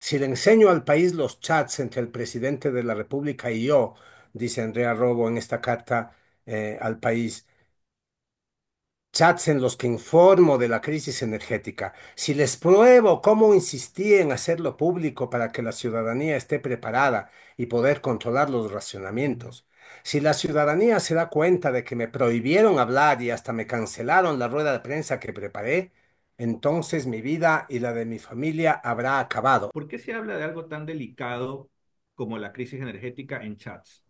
Si le enseño al país los chats entre el presidente de la República y yo, dice Andrea Robo en esta carta al país, chats en los que informo de la crisis energética. Si les pruebo cómo insistí en hacerlo público para que la ciudadanía esté preparada y poder controlar los racionamientos. Si la ciudadanía se da cuenta de que me prohibieron hablar y hasta me cancelaron la rueda de prensa que preparé, entonces mi vida y la de mi familia habrá acabado. ¿Por qué se habla de algo tan delicado como la crisis energética en chats?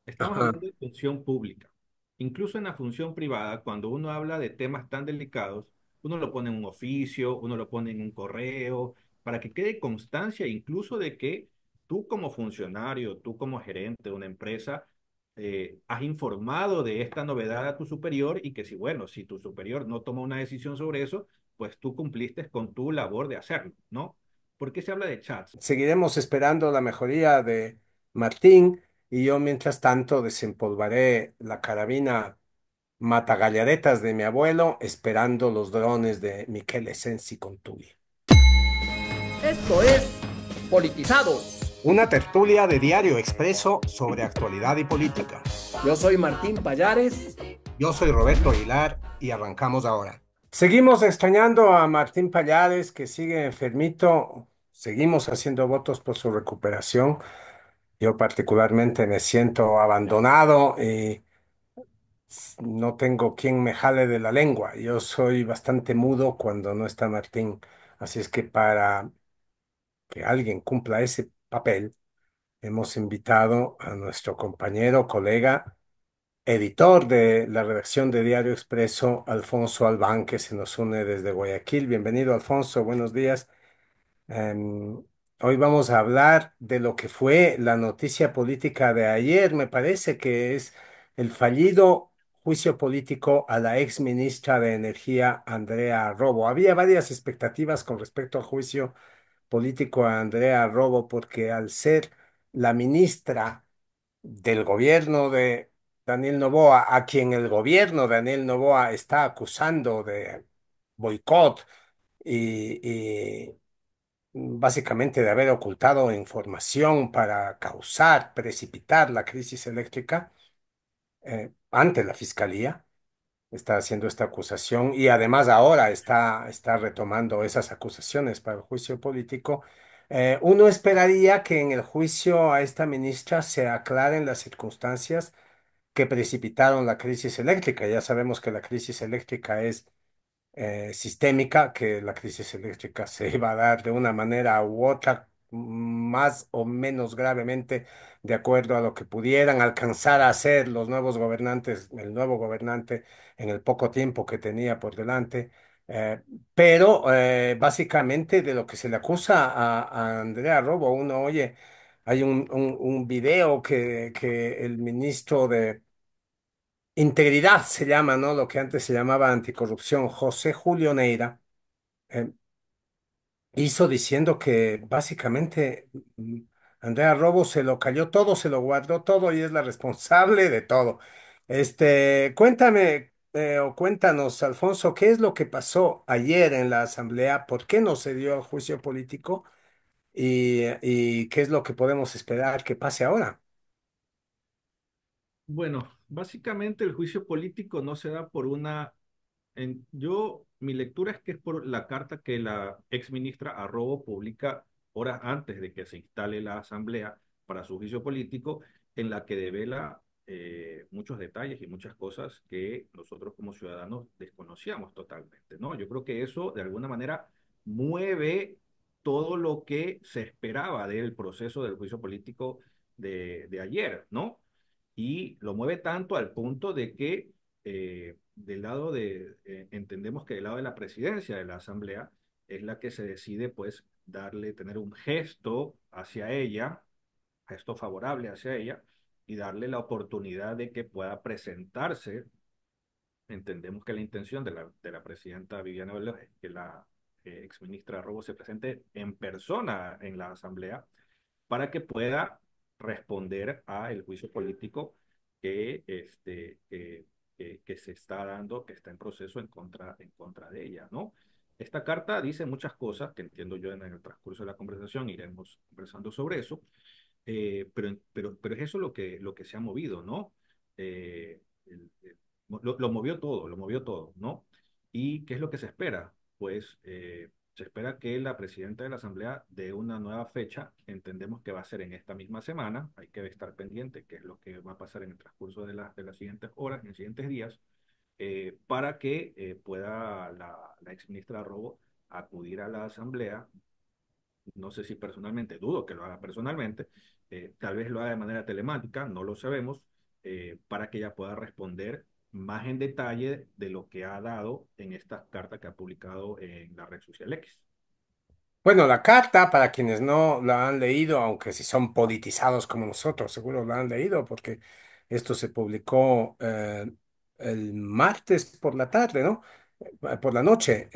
Estamos Ajá. hablando de función pública. Incluso en la función privada, cuando uno habla de temas tan delicados, uno lo pone en un oficio, uno lo pone en un correo, para que quede constancia incluso de que tú como funcionario, tú como gerente de una empresa, has informado de esta novedad a tu superior y que si, bueno, si tu superior no toma una decisión sobre eso, pues tú cumpliste con tu labor de hacerlo, ¿no? ¿Por qué se habla de chats? Seguiremos esperando la mejoría de Martín y yo mientras tanto desempolvaré la carabina matagallaretas de mi abuelo esperando los drones de Michele Sensi Contugi. Esto es Politizados. Una tertulia de Diario Expreso sobre actualidad y política. Yo soy Martín Payares. Yo soy Roberto Aguilar y arrancamos ahora. Seguimos extrañando a Martín Pallares, que sigue enfermito. Seguimos haciendo votos por su recuperación. Yo particularmente me siento abandonado y no tengo quien me jale de la lengua. Yo soy bastante mudo cuando no está Martín. Así es que para que alguien cumpla ese papel, hemos invitado a nuestro compañero, colega, editor de la redacción de Diario Expreso, Alfonso Albán, que se nos une desde Guayaquil. Bienvenido, Alfonso. Buenos días. Em, Hoy vamos a hablar de lo que fue la noticia política de ayer. Me parece que es el fallido juicio político a la ex ministra de Energía, Andrea Robo. Había varias expectativas con respecto al juicio político a Andrea Robo, porque al ser la ministra del gobierno de Daniel Noboa, a quien el gobierno de Daniel Noboa está acusando de boicot y básicamente de haber ocultado información para causar, precipitar la crisis eléctrica ante la fiscalía. Está haciendo esta acusación y además ahora está retomando esas acusaciones para el juicio político. Uno esperaría que en el juicio a esta ministra se aclaren las circunstancias que precipitaron la crisis eléctrica. Ya sabemos que la crisis eléctrica es sistémica, que la crisis eléctrica se iba a dar de una manera u otra, más o menos gravemente, de acuerdo a lo que pudieran alcanzar a hacer los nuevos gobernantes, el nuevo gobernante en el poco tiempo que tenía por delante. Eh, pero básicamente de lo que se le acusa a Andrea Robo, uno oye, hay un video que el ministro de Integridad se llama, ¿no? Lo que antes se llamaba anticorrupción. José Julio Neira eh, hizo diciendo que básicamente Andrea Robo se lo cayó todo, se lo guardó todo y es la responsable de todo. Cuéntame o cuéntanos, Alfonso, ¿qué es lo que pasó ayer en la asamblea? ¿Por qué no se dio el juicio político? Y qué es lo que podemos esperar que pase ahora? Bueno, básicamente el juicio político no se da por mi lectura es que es por la carta que la ex ministra Arrobo publica horas antes de que se instale la asamblea para su juicio político, en la que devela muchos detalles y muchas cosas que nosotros como ciudadanos desconocíamos totalmente, ¿no? Yo creo que eso de alguna manera mueve todo lo que se esperaba del proceso del juicio político de ayer, ¿no? Y lo mueve tanto al punto de que entendemos que del lado de la presidencia de la Asamblea es la que se decide pues tener un gesto hacia ella, gesto favorable hacia ella, y darle la oportunidad de que pueda presentarse. Entendemos que la intención de la presidenta Viviana Vélez es que la exministra Robo se presente en persona en la Asamblea para que pueda responder a el juicio político que se está dando, que está en proceso en contra de ella, ¿no? Esta carta dice muchas cosas que entiendo yo en el transcurso de la conversación, iremos conversando sobre eso, pero es eso lo que se ha movido, ¿no? Lo movió todo, lo movió todo, ¿no? ¿Y qué es lo que se espera? Pues se espera que la presidenta de la Asamblea dé una nueva fecha, entendemos que va a ser en esta misma semana, hay que estar pendiente qué es lo que va a pasar en el transcurso de las siguientes horas, en los siguientes días, para que pueda la exministra Robo acudir a la Asamblea. No sé si personalmente, dudo que lo haga personalmente, tal vez lo haga de manera telemática, no lo sabemos, para que ella pueda responder más en detalle de lo que ha dado en esta carta que ha publicado en la red social X. Bueno, la carta, para quienes no la han leído, aunque si son politizados como nosotros, seguro la han leído, porque esto se publicó el martes por la tarde, ¿no? Por la noche,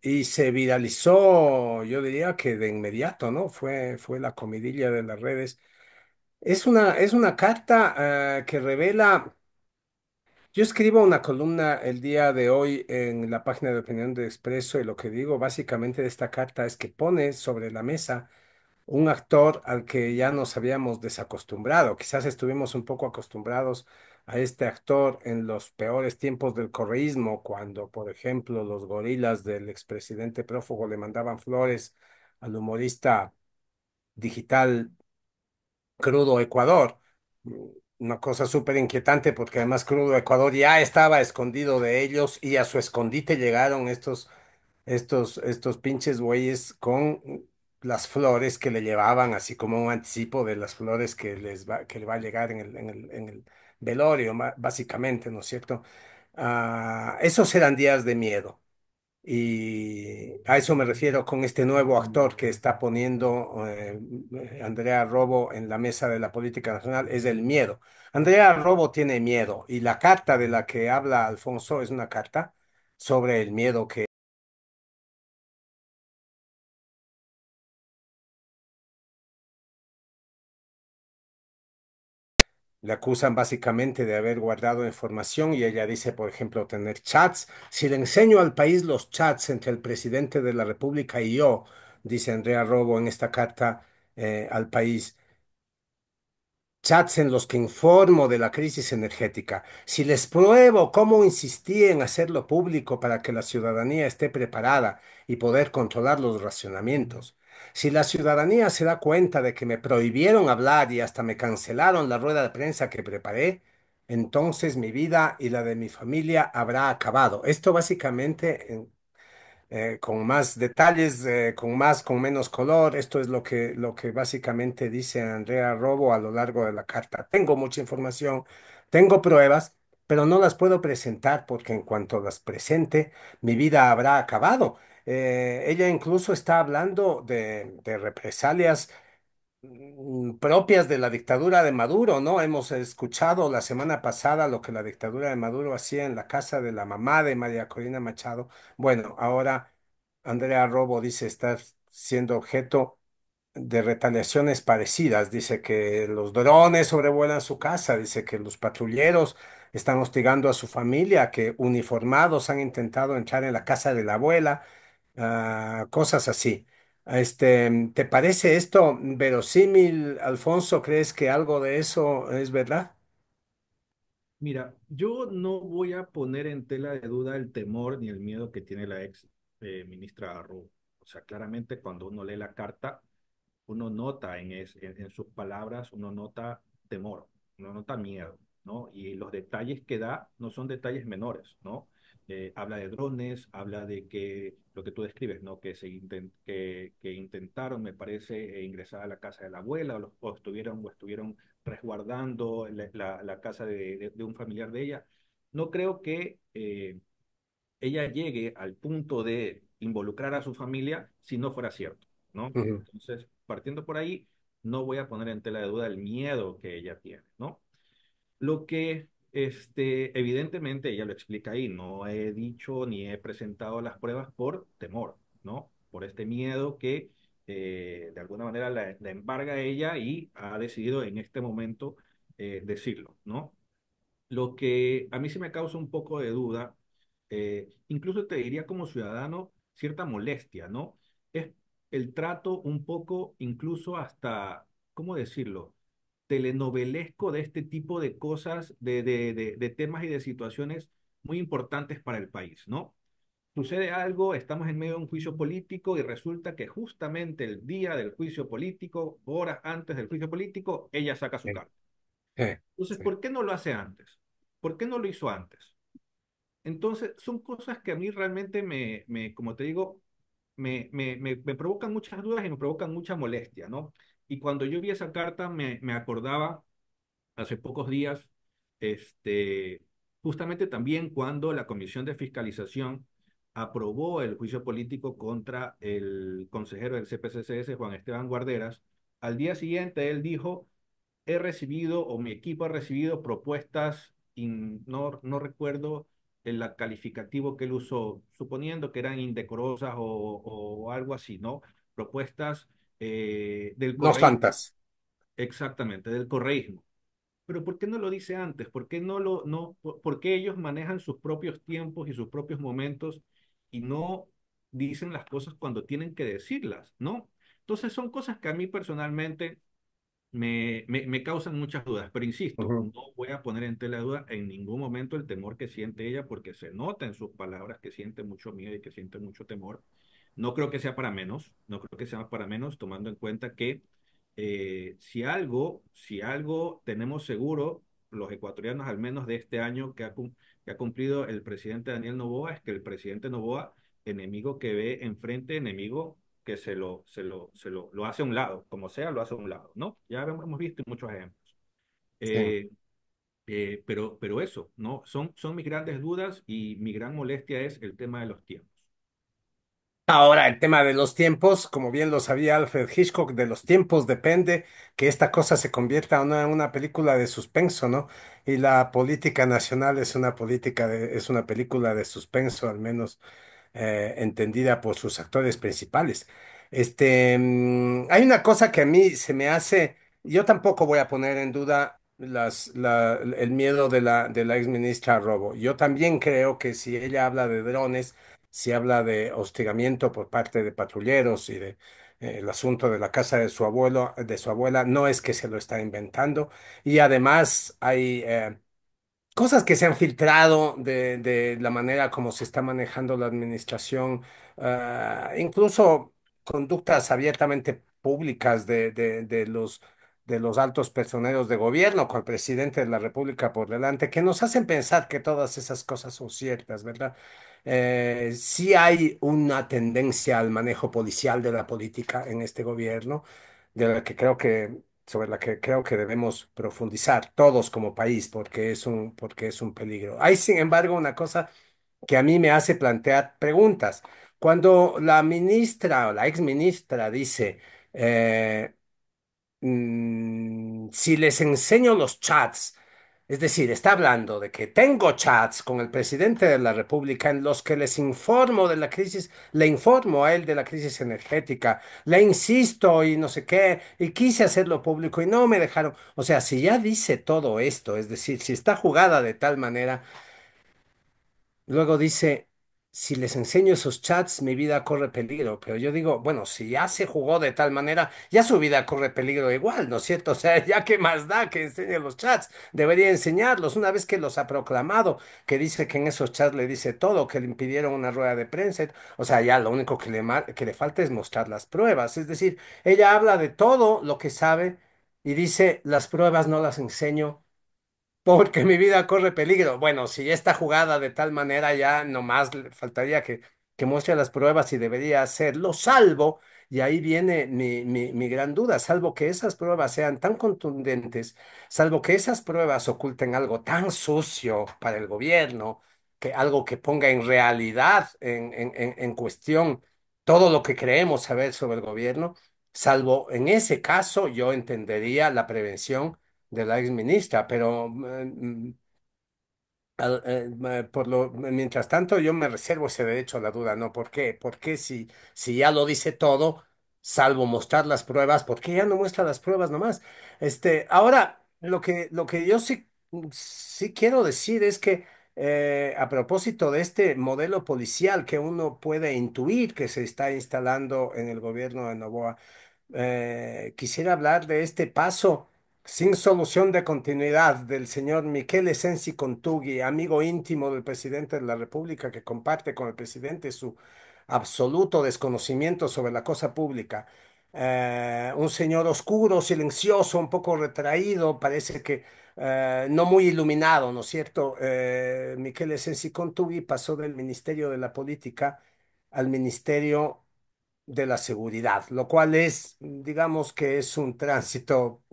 y se viralizó, yo diría que de inmediato, ¿no? Fue la comidilla de las redes. Es una carta, que revela. Yo escribo una columna el día de hoy en la página de opinión de Expreso y lo que digo básicamente de esta carta es que pone sobre la mesa un actor al que ya nos habíamos desacostumbrado. Quizás estuvimos un poco acostumbrados a este actor en los peores tiempos del correísmo, cuando, por ejemplo, los gorilas del expresidente prófugo le mandaban flores al humorista digital Crudo Ecuador. Una cosa súper inquietante porque además Crudo Ecuador ya estaba escondido de ellos y a su escondite llegaron estos pinches güeyes con las flores que le llevaban, así como un anticipo de las flores que le va a llegar en el velorio, básicamente, ¿no es cierto? Esos eran días de miedo. Y a eso me refiero con este nuevo actor que está poniendo Andrea Robo en la mesa de la política nacional, es el miedo. Andrea Robo tiene miedo y la carta de la que habla Alfonso es una carta sobre el miedo que le acusan básicamente de haber guardado información y ella dice, por ejemplo, tener chats. Si le enseño al país los chats entre el presidente de la República y yo, dice Andrea Robo en esta carta al país. Chats en los que informo de la crisis energética. Si les pruebo cómo insistí en hacerlo público para que la ciudadanía esté preparada y poder controlar los racionamientos. Si la ciudadanía se da cuenta de que me prohibieron hablar y hasta me cancelaron la rueda de prensa que preparé, entonces mi vida y la de mi familia habrá acabado. Esto básicamente con más detalles, con menos color. Esto es lo que básicamente dice Andrea Robo a lo largo de la carta. Tengo mucha información, tengo pruebas, pero no las puedo presentar porque en cuanto las presente, mi vida habrá acabado. Ella incluso está hablando de represalias propias de la dictadura de Maduro, ¿no? Hemos escuchado la semana pasada lo que la dictadura de Maduro hacía en la casa de la mamá de María Corina Machado. Bueno, ahora Andrea Robo dice estar siendo objeto de retaliaciones parecidas. Dice que los drones sobrevuelan su casa, dice que los patrulleros están hostigando a su familia, que uniformados han intentado entrar en la casa de la abuela, cosas así. ¿Te parece esto verosímil, Alfonso? ¿Crees que algo de eso es verdad? Mira, yo no voy a poner en tela de duda el temor ni el miedo que tiene la ex ministra Arroyo. O sea, claramente cuando uno lee la carta, uno nota en sus palabras, uno nota temor, uno nota miedo, ¿no? Y los detalles que da no son detalles menores, ¿no? Habla de drones, habla de que lo que tú describes, ¿no? Que intentaron, me parece, ingresar a la casa de la abuela o estuvieron resguardando la casa de un familiar de ella. No creo que ella llegue al punto de involucrar a su familia si no fuera cierto, ¿no? Ujú. Entonces, partiendo por ahí, no voy a poner en tela de duda el miedo que ella tiene, ¿no? Lo que, evidentemente, ella lo explica ahí, no he dicho ni he presentado las pruebas por temor, ¿no? Por este miedo que de alguna manera la embarga a ella y ha decidido en este momento decirlo, ¿no? Lo que a mí sí me causa un poco de duda incluso te diría como ciudadano, cierta molestia, ¿no? Es el trato un poco, incluso hasta, ¿cómo decirlo? Telenovelesco de este tipo de cosas, de temas y de situaciones muy importantes para el país, ¿no? Sucede algo, estamos en medio de un juicio político y resulta que justamente el día del juicio político, horas antes del juicio político, ella saca su Sí, carta. sí, Entonces, sí. ¿por qué no lo hace antes? ¿Por qué no lo hizo antes? Entonces, son cosas que a mí realmente como te digo, me provocan muchas dudas y me provocan mucha molestia, ¿no? Y cuando yo vi esa carta, me acordaba hace pocos días, este, justamente también cuando la Comisión de Fiscalización aprobó el juicio político contra el consejero del CPCCS, Juan Esteban Guarderas, al día siguiente él dijo, he recibido o mi equipo ha recibido propuestas, no recuerdo el calificativo que él usó, suponiendo que eran indecorosas o algo así, ¿no? Propuestas del No correísmo, santas. exactamente, del correísmo. Pero ¿por qué no lo dice antes? ¿Por qué no lo, no, por qué ellos manejan sus propios tiempos y sus propios momentos y no dicen las cosas cuando tienen que decirlas, ¿no? Entonces son cosas que a mí personalmente me causan muchas dudas, pero insisto, Ujú. no voy a poner en tela de duda en ningún momento el temor que siente ella, porque se nota en sus palabras que siente mucho miedo y que siente mucho temor. No creo que sea para menos, no creo que sea para menos, tomando en cuenta que si algo tenemos seguro, los ecuatorianos al menos de este año que ha cumplido el presidente Daniel Noboa, es que el presidente Noboa, enemigo que ve enfrente, enemigo que lo hace a un lado, como sea, lo hace a un lado, ¿no? Ya hemos visto muchos ejemplos. Sí. Eh, pero eso, ¿no? Son mis grandes dudas y mi gran molestia es el tema de los tiempos. Ahora, el tema de los tiempos, como bien lo sabía Alfred Hitchcock, de los tiempos depende que esta cosa se convierta o no en una película de suspenso, ¿no? Y la política nacional es una es una película de suspenso, al menos entendida por sus actores principales. Hay una cosa que a mí se me hace, yo tampoco voy a poner en duda el miedo de de la ex ministra Robo. Yo también creo que si ella habla de drones, si habla de hostigamiento por parte de patrulleros y de el asunto de la casa de su abuelo, de su abuela, no es que se lo está inventando. Y además hay cosas que se han filtrado de la manera como se está manejando la administración, incluso conductas abiertamente públicas de los altos personeros de gobierno, con el presidente de la República por delante, que nos hacen pensar que todas esas cosas son ciertas, ¿verdad? Sí hay una tendencia al manejo policial de la política en este gobierno, de la que creo que sobre la que creo que debemos profundizar todos como país, porque es un peligro. Hay, sin embargo, una cosa que a mí me hace plantear preguntas. Cuando la ministra o la ex ministra dice, eh, si les enseño los chats, es decir, está hablando de que tengo chats con el presidente de la República en los que les informo de la crisis, le informo a él de la crisis energética, le insisto y no sé qué, y quise hacerlo público y no me dejaron. O sea, si ya dice todo esto, es decir, si está jugada de tal manera. Luego dice, si les enseño esos chats, mi vida corre peligro. Pero yo digo, bueno, si ya se jugó de tal manera, ya su vida corre peligro igual, ¿no es cierto? O sea, ya qué más da que enseñe los chats. Debería enseñarlos una vez que los ha proclamado, que dice que en esos chats le dice todo, que le impidieron una rueda de prensa. O sea, ya lo único que que le falta es mostrar las pruebas. Es decir, ella habla de todo lo que sabe y dice, las pruebas no las enseño porque mi vida corre peligro. Bueno, si ya está jugada de tal manera, ya nomás le faltaría que muestre las pruebas y debería hacerlo, salvo, y ahí viene mi gran duda, salvo que esas pruebas sean tan contundentes, salvo que esas pruebas oculten algo tan sucio para el gobierno, que algo que ponga en realidad en cuestión todo lo que creemos saber sobre el gobierno, salvo en ese caso yo entendería la prevención de la ex ministra, pero mientras tanto yo me reservo ese derecho a la duda, ¿no? ¿Por qué? ¿Por qué si ya lo dice todo, salvo mostrar las pruebas, por qué ya no muestra las pruebas nomás? Ahora, lo que yo sí quiero decir es que a propósito de este modelo policial que uno puede intuir que se está instalando en el gobierno de Noboa, quisiera hablar de este paso sin solución de continuidad del señor Michele Sensi Contugui, amigo íntimo del presidente de la República, que comparte con el presidente su absoluto desconocimiento sobre la cosa pública. Un señor oscuro, silencioso, un poco retraído, parece que no muy iluminado, ¿no es cierto? Michele Sensi Contugui pasó del Ministerio de la Política al Ministerio de la seguridad, lo cual es, digamos que es un tránsito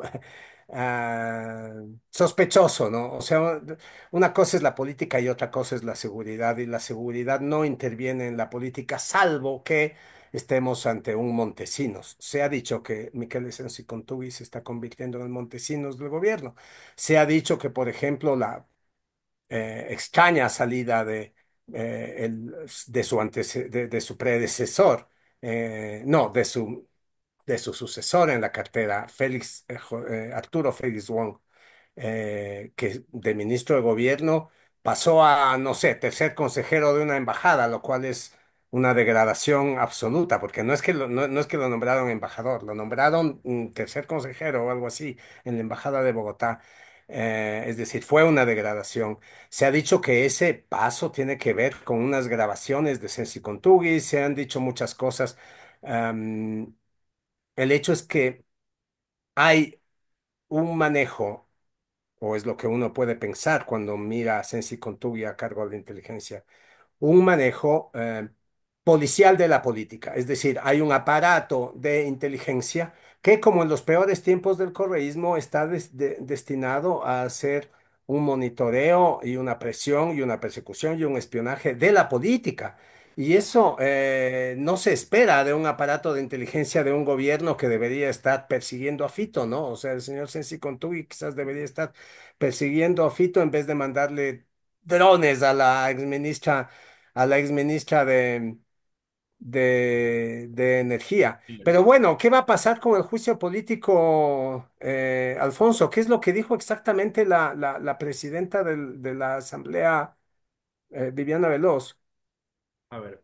ah, sospechoso, ¿no? O sea, una cosa es la política y otra cosa es la seguridad, y la seguridad no interviene en la política, salvo que estemos ante un Montesinos. Se ha dicho que Miquel Sensi-Contugi se está convirtiendo en el Montesinos del gobierno. Se ha dicho que, por ejemplo, la extraña salida de su de su predecesor, no, de su sucesor en la cartera, Arturo Félix Wong, que de ministro de gobierno pasó a, no sé, tercer consejero de una embajada, lo cual es una degradación absoluta, porque no es que lo nombraron embajador, lo nombraron tercer consejero o algo así en la embajada de Bogotá. Es decir, fue una degradación. Se ha dicho que ese paso tiene que ver con unas grabaciones de Sensi Kontugui, se han dicho muchas cosas. Am, el hecho es que hay un manejo, o es lo que uno puede pensar cuando mira a Sensi Kontugui a cargo de la inteligencia, un manejo policial de la política. Es decir, hay un aparato de inteligencia que, como en los peores tiempos del correísmo, está destinado a hacer un monitoreo y una presión y una persecución y un espionaje de la política. Y eso no se espera de un aparato de inteligencia de un gobierno que debería estar persiguiendo a Fito, ¿no? O sea, el señor Sensi Kontugui quizás debería estar persiguiendo a Fito en vez de mandarle drones a la exministra de Energía. Pero bueno, ¿qué va a pasar con el juicio político, Alfonso? ¿Qué es lo que dijo exactamente la presidenta de la Asamblea, Viviana Veloz? A ver,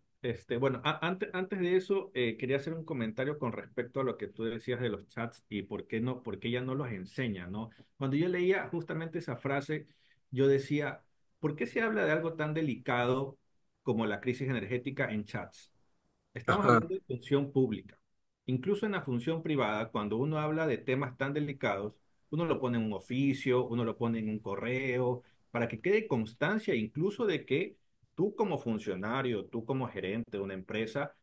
bueno, antes de eso, quería hacer un comentario con respecto a lo que tú decías de los chats y por qué no, por qué ella no los enseña, ¿no? Cuando yo leía justamente esa frase, yo decía, ¿por qué se habla de algo tan delicado como la crisis energética en chats? Estamos Ajá. hablando de función pública. Incluso en la función privada, cuando uno habla de temas tan delicados, uno lo pone en un oficio, uno lo pone en un correo, para que quede constancia incluso de que tú como funcionario, tú como gerente de una empresa,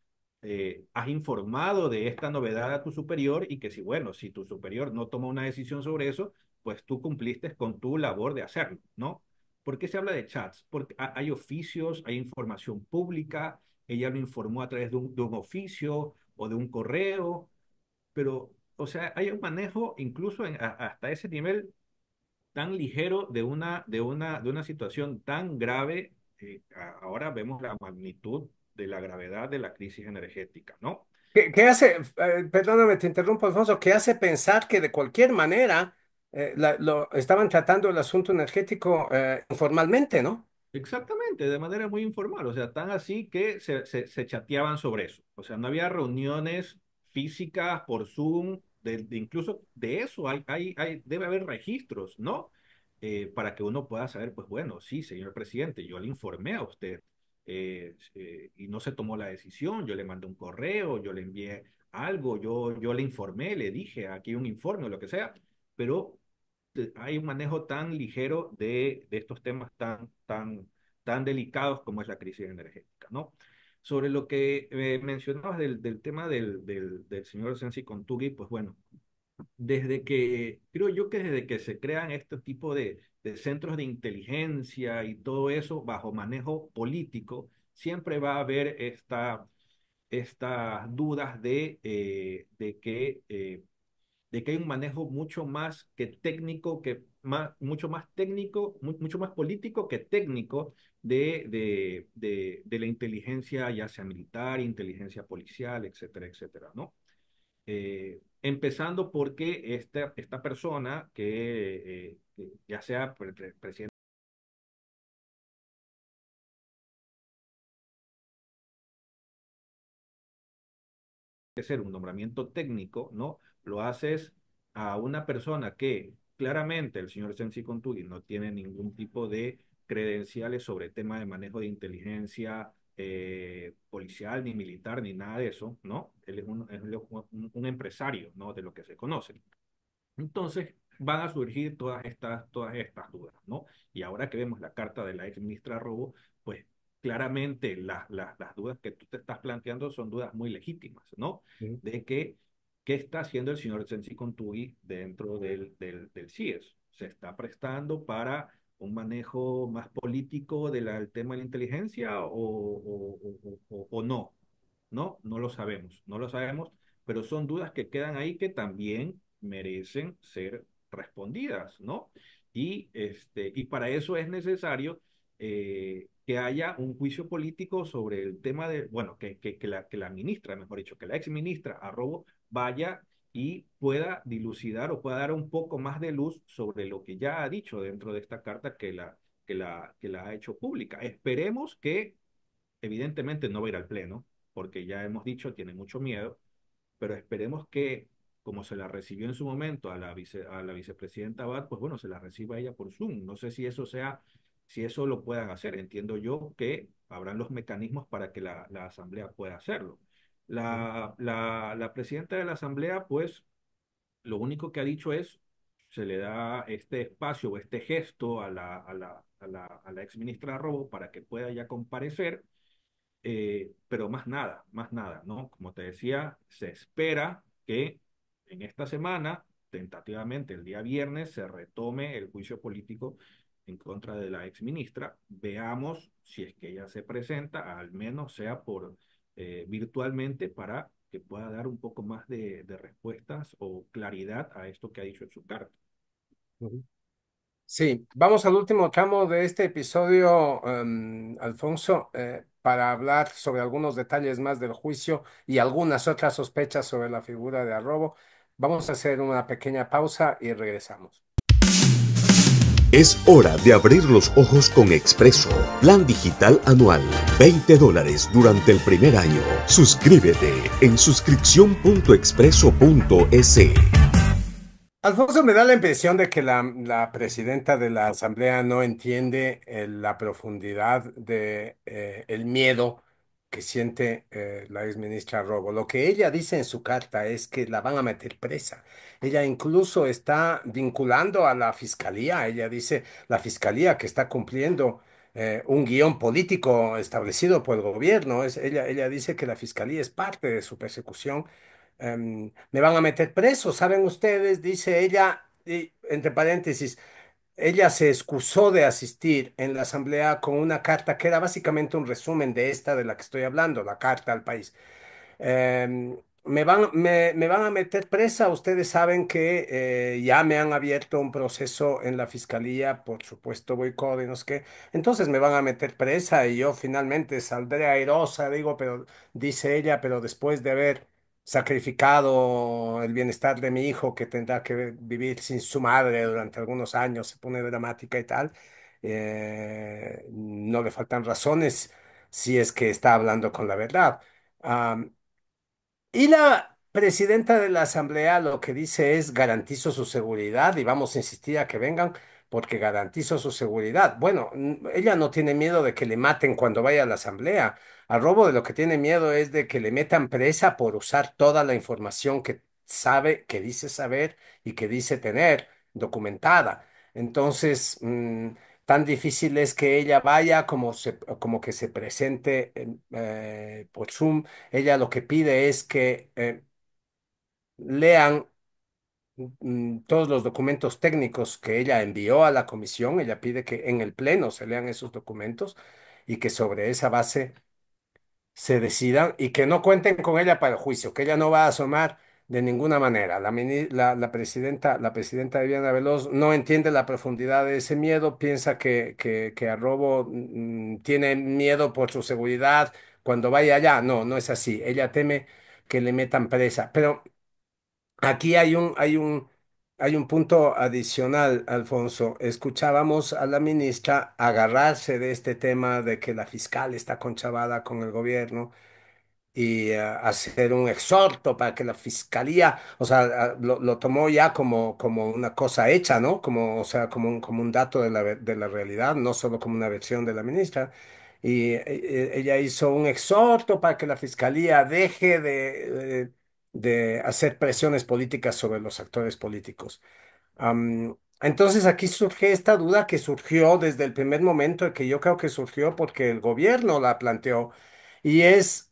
has informado de esta novedad a tu superior y que si, bueno, si tu superior no toma una decisión sobre eso, pues tú cumpliste con tu labor de hacerlo, ¿no? ¿Por qué se habla de chats? Porque hay oficios, hay información pública, ella lo informó a través de un oficio o de un correo, pero, o sea, hay un manejo incluso hasta ese nivel tan ligero de una situación tan grave. Ahora vemos la magnitud de la gravedad de la crisis energética, ¿no? ¿Qué hace, perdóname, te interrumpo, Alfonso, qué hace pensar que de cualquier manera lo estaban tratando el asunto energético informalmente, ¿no? Exactamente, de manera muy informal, o sea, tan así que se chateaban sobre eso. O sea, no había reuniones físicas por Zoom, incluso de eso debe haber registros, ¿no? Para que uno pueda saber, pues bueno, sí, señor presidente, yo le informé a usted y no se tomó la decisión, yo le mandé un correo, yo le envié algo, yo le informé, le dije, aquí hay un informe o lo que sea, pero hay un manejo tan ligero de estos temas tan delicados como es la crisis energética, ¿no? Sobre lo que mencionabas del tema del señor Sensi Kontugui, pues bueno, creo yo que desde que se crean este tipo de centros de inteligencia y todo eso bajo manejo político, siempre va a haber estas dudas de que hay un manejo mucho más que técnico, mucho más técnico, mucho más político que técnico de la inteligencia, ya sea militar, inteligencia policial, etcétera, etcétera, ¿no? Empezando porque esta persona que ya sea presidente ser un nombramiento técnico, ¿no? Lo haces a una persona que claramente el señor Sensi Contugi no tiene ningún tipo de credenciales sobre tema de manejo de inteligencia policial, ni militar, ni nada de eso, ¿no? Él es un empresario, ¿no? De lo que se conoce. Entonces van a surgir todas estas dudas, ¿no? Y ahora que vemos la carta de la ex ministra Robo, pues claramente las dudas que tú te estás planteando son dudas muy legítimas, ¿no? Ujú. De que, ¿qué está haciendo el señor Sensi Contugi dentro del CIES? ¿Se está prestando para un manejo más político del tema de la inteligencia o no? No, no lo sabemos, no lo sabemos, pero son dudas que quedan ahí que también merecen ser respondidas, ¿no? Y para eso es necesario que haya un juicio político sobre el tema de, bueno, que la ministra, mejor dicho, que la ex ministra Arrobo vaya y pueda dilucidar o pueda dar un poco más de luz sobre lo que ya ha dicho dentro de esta carta que la ha hecho pública. Esperemos que, evidentemente, no va a ir al Pleno, porque ya hemos dicho, tiene mucho miedo, pero esperemos que, como se la recibió en su momento a la vicepresidenta Abad, pues bueno, se la reciba ella por Zoom. No sé si eso lo puedan hacer. Entiendo yo que habrán los mecanismos para que la Asamblea pueda hacerlo. La presidenta de la Asamblea, pues, lo único que ha dicho es, se le da este espacio o este gesto a la ex ministra Robo para que pueda ya comparecer, pero más nada, ¿no? Como te decía, se espera que en esta semana, tentativamente el día viernes, se retome el juicio político en contra de la exministra. Veamos si es que ella se presenta, al menos sea virtualmente, para que pueda dar un poco más de respuestas o claridad a esto que ha dicho en su carta. Ujú. Sí, vamos al último tramo de este episodio, Alfonso, para hablar sobre algunos detalles más del juicio y algunas otras sospechas sobre la figura de Arrobo. Vamos a hacer una pequeña pausa y regresamos. Es hora de abrir los ojos con Expreso. Plan digital anual. $20 durante el primer año. Suscríbete en suscripción.expreso.es. Alfonso, me da la impresión de que la presidenta de la Asamblea no entiende la profundidad de el miedo que siente la exministra Robo. Lo que ella dice en su carta es que la van a meter presa. Ella incluso está vinculando a la fiscalía. Ella dice la fiscalía que está cumpliendo un guión político establecido por el gobierno. Ella dice que la fiscalía es parte de su persecución. Me van a meter preso, ¿saben ustedes? Dice ella, y, entre paréntesis, ella se excusó de asistir en la asamblea con una carta que era básicamente un resumen de esta de la que estoy hablando, la carta al país. Me van a meter presa. Ustedes saben que ya me han abierto un proceso en la fiscalía por supuesto boicot y no sé qué. Entonces me van a meter presa y yo finalmente saldré airosa, digo, pero dice ella, pero después de haber sacrificado el bienestar de mi hijo que tendrá que vivir sin su madre durante algunos años, se pone dramática y tal. No le faltan razones si es que está hablando con la verdad. Y la presidenta de la asamblea lo que dice es garantizo su seguridad y vamos a insistir a que vengan porque garantizo su seguridad. Bueno, ella no tiene miedo de que le maten cuando vaya a la asamblea. Al Robo de lo que tiene miedo es de que le metan presa por usar toda la información que sabe, que dice saber y que dice tener documentada. Entonces, tan difícil es que ella vaya como que se presente por Zoom. Ella lo que pide es que lean todos los documentos técnicos que ella envió a la comisión. Ella pide que en el pleno se lean esos documentos y que sobre esa base se decidan y que no cuenten con ella para el juicio, que ella no va a asomar de ninguna manera. La presidenta Viviana Veloz no entiende la profundidad de ese miedo, piensa que Arrobo tiene miedo por su seguridad cuando vaya allá. No, no es así. Ella teme que le metan presa. Pero aquí hay un punto adicional, Alfonso. Escuchábamos a la ministra agarrarse de este tema de que la fiscal está conchavada con el gobierno y hacer un exhorto para que la fiscalía, o sea, lo tomó ya como una cosa hecha, ¿no? Como, o sea, como un dato de la realidad, no solo como una versión de la ministra. Y ella hizo un exhorto para que la fiscalía deje de hacer presiones políticas sobre los actores políticos. Entonces aquí surge esta duda que surgió desde el primer momento, que yo creo que surgió porque el gobierno la planteó, y es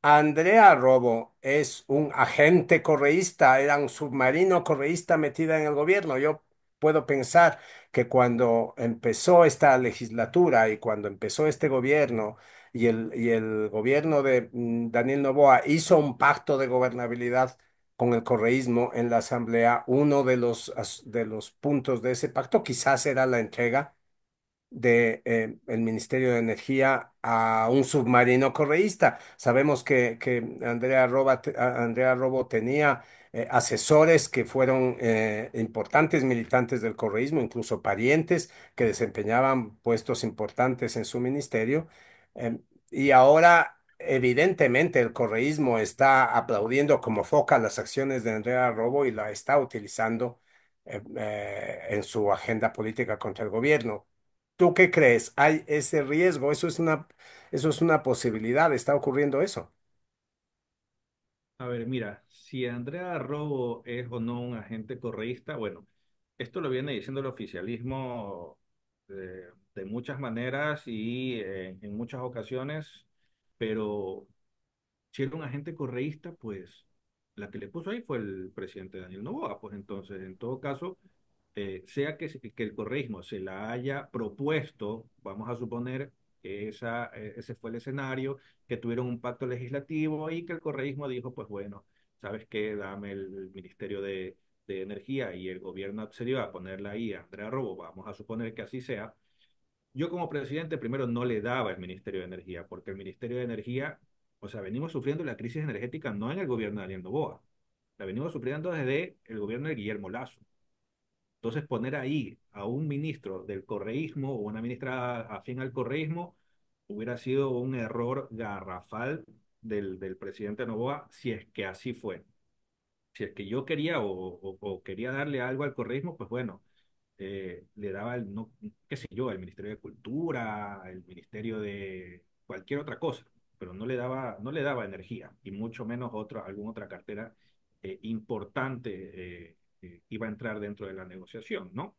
Andrea Robo es un agente correísta, era un submarino correísta metida en el gobierno. Yo puedo pensar que cuando empezó esta legislatura y cuando empezó este gobierno y el gobierno de Daniel Noboa hizo un pacto de gobernabilidad con el correísmo en la asamblea, uno de los puntos de ese pacto quizás era la entrega de el Ministerio de Energía a un submarino correísta. Sabemos que Andrea Robo tenía asesores que fueron importantes militantes del correísmo, incluso parientes que desempeñaban puestos importantes en su ministerio. Y ahora, evidentemente, el correísmo está aplaudiendo como foca las acciones de Andrea Robo y la está utilizando en su agenda política contra el gobierno. ¿Tú qué crees? ¿Hay ese riesgo? Eso es una posibilidad. ¿Está ocurriendo eso? A ver, mira, si Andrea Robo es o no un agente correísta, bueno, esto lo viene diciendo el oficialismo de muchas maneras y en muchas ocasiones, pero si era un agente correísta, pues la que le puso ahí fue el presidente Daniel Noboa. Pues entonces, en todo caso, sea que el correísmo se la haya propuesto, vamos a suponer que ese fue el escenario, que tuvieron un pacto legislativo y que el correísmo dijo, pues bueno, ¿sabes qué? Dame el Ministerio de Energía y el gobierno accedió a ponerla ahí a Andrea Robo, vamos a suponer que así sea. Yo como presidente primero no le daba el Ministerio de Energía, porque el Ministerio de Energía, o sea, venimos sufriendo la crisis energética no en el gobierno de Daniel Noboa, la venimos sufriendo desde el gobierno de Guillermo Lasso. Entonces, poner ahí a un ministro del correísmo o una ministra afín al correísmo hubiera sido un error garrafal del presidente Noboa si es que así fue. Si es que yo quería o quería darle algo al correísmo, pues bueno, le daba el, no, qué sé yo, el Ministerio de Cultura, el Ministerio de cualquier otra cosa, pero no le daba energía y mucho menos alguna otra cartera importante iba a entrar dentro de la negociación, ¿no?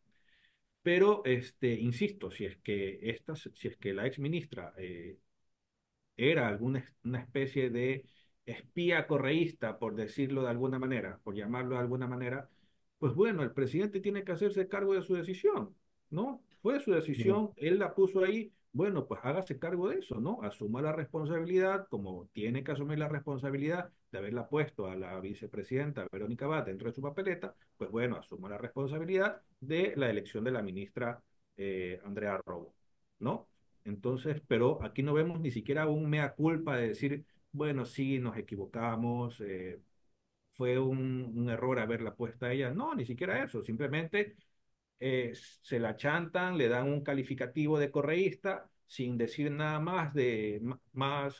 Pero, insisto, si es que la ex ministra era una especie de espía correísta, por decirlo de alguna manera, por llamarlo de alguna manera, pues bueno, el presidente tiene que hacerse cargo de su decisión, ¿no? Fue su Ujú. decisión, él la puso ahí, bueno, pues hágase cargo de eso, ¿no? Asuma la responsabilidad, como tiene que asumir la responsabilidad de haberla puesto a la vicepresidenta Verónica Abad dentro de su papeleta, pues bueno, asuma la responsabilidad de la elección de la ministra Andrea Robo, ¿no? Entonces, pero aquí no vemos ni siquiera un mea culpa de decir, bueno, sí, nos equivocamos, fue un error haberla puesta a ella. No, ni siquiera eso, simplemente se la chantan, le dan un calificativo de correísta sin decir nada más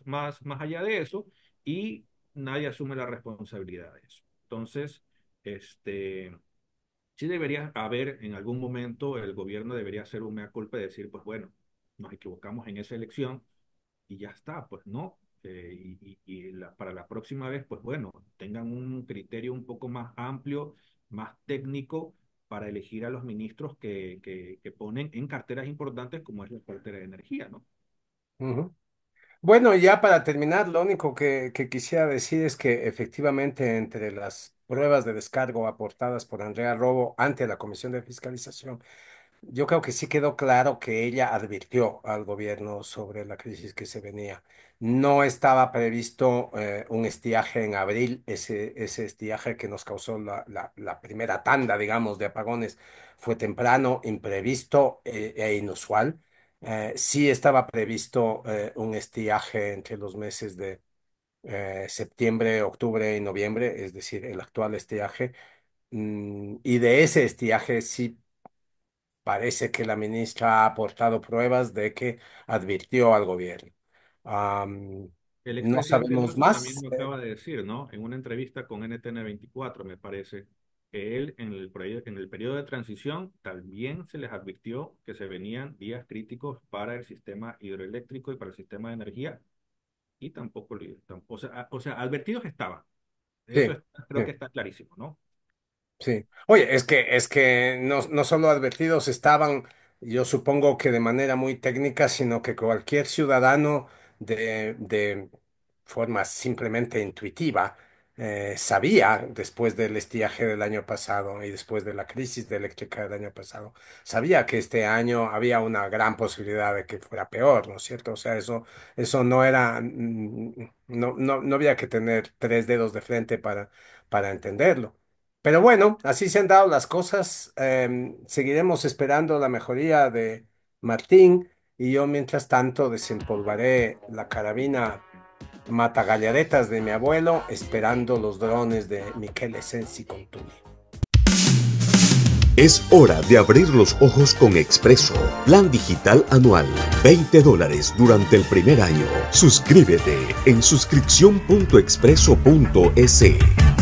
más allá de eso y nadie asume la responsabilidad de eso. Entonces, este, sí debería haber en algún momento, el gobierno debería hacer un mea culpa y decir, pues bueno, nos equivocamos en esa elección y ya está, pues no. Para la próxima vez, pues bueno, tengan un criterio un poco más amplio, más técnico para elegir a los ministros que ponen en carteras importantes como es la cartera de energía, ¿no? Ujú. Bueno, ya para terminar, lo único que quisiera decir es que efectivamente entre las pruebas de descargo aportadas por Andrea Robo ante la Comisión de Fiscalización, yo creo que sí quedó claro que ella advirtió al gobierno sobre la crisis que se venía. No estaba previsto un estiaje en abril, ese estiaje que nos causó la primera tanda, digamos, de apagones fue temprano, imprevisto e inusual. Sí estaba previsto un estiaje entre los meses de septiembre, octubre y noviembre, es decir, el actual estiaje. Y de ese estiaje sí parece que la ministra ha aportado pruebas de que advirtió al gobierno. El No expresidente sabemos Lazo también más. lo acaba de decir, ¿no? En una entrevista con NTN 24, me parece, que él en el periodo de transición también se les advirtió que se venían días críticos para el sistema hidroeléctrico y para el sistema de energía, y tampoco, o sea, advertidos estaban. Eso Sí, creo que sí. está clarísimo, ¿no? Sí. Oye, es que no solo advertidos estaban, yo supongo que de manera muy técnica, sino que cualquier ciudadano de forma simplemente intuitiva sabía, después del estiaje del año pasado y después de la crisis de eléctrica del año pasado, sabía que este año había una gran posibilidad de que fuera peor, ¿no es cierto? O sea, eso no era, no había que tener tres dedos de frente para entenderlo. Pero bueno, así se han dado las cosas. Seguiremos esperando la mejoría de Martín y yo mientras tanto desempolvaré la carabina matagallaretas de mi abuelo esperando los drones de Michele Sensi Contuli. Es hora de abrir los ojos con Expreso. Plan digital anual. $20 durante el primer año. Suscríbete en suscripción.expreso.es.